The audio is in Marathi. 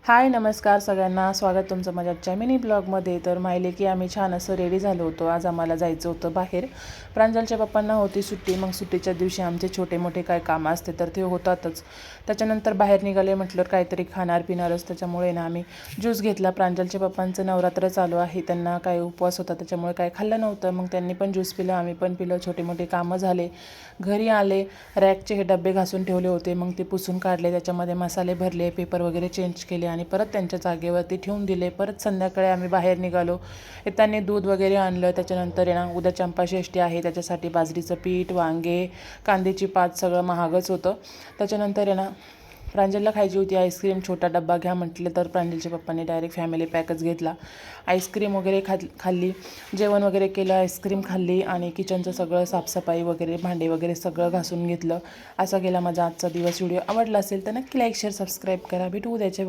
हाय नमस्कार सगळ्यांना, स्वागत तुमचं माझ्या मिनी ब्लॉगमध्ये। तर माहिले की आम्ही छान असं रेडी झालो होतो। आज आम्हाला जायचं होतं बाहेर। प्रांजलच्या पप्पांना होती सुट्टी, मग सुट्टीच्या दिवशी आमचे छोटे मोठे काय कामं असते तर ते होतातच। त्याच्यानंतर बाहेर निघाले म्हटलं काहीतरी खाणार पिणारच, त्याच्यामुळे ना आम्ही ज्यूस घेतला। प्रांजलच्या पप्पांचं नवरात्र चालू आहे, त्यांना काय उपवास होता त्याच्यामुळे काय खाल्लं नव्हतं, मग त्यांनी पण ज्यूस पिलं, आम्ही पण पिलं। छोटे मोठे कामं झाले, घरी आले, रॅकचे हे डबे घासून ठेवले होते, मग ते पुसून काढले, त्याच्यामध्ये मसाले भरले, पेपर वगैरे चेंज केले आणि परत त्यांच्या जागेवरती ठेवून दिले। परत संध्याकाळी आम्ही बाहेर निघालो, त्यांनी दूध वगैरे आणलं। त्याच्यानंतर ना उद्या चंपाषष्ठी आहे, त्याच्यासाठी बाजरीचं पीठ, वांगे, कांद्याची पात सगळं महागच होतं। त्याच्यानंतर ना प्रांजलला खायची होती आईस्क्रीम, छोटा डब्बा घ्या म्हटलं तर प्रांजलच्या पप्पांनी डायरेक्ट फॅमिली पॅकच घेतला। आईस्क्रीम वगैरे खाल्ली, जेवण वगैरे केलं, आईस्क्रीम खाल्ली आणि किचनचं सगळं साफसफाई वगैरे, भांडे वगैरे सगळं घासून घेतलं। असा गेला माझा आजचा दिवस। व्हिडिओ आवडला असेल तर नक्की लाईक शेअर सबस्क्राईब करा। भेटू उद्याच्या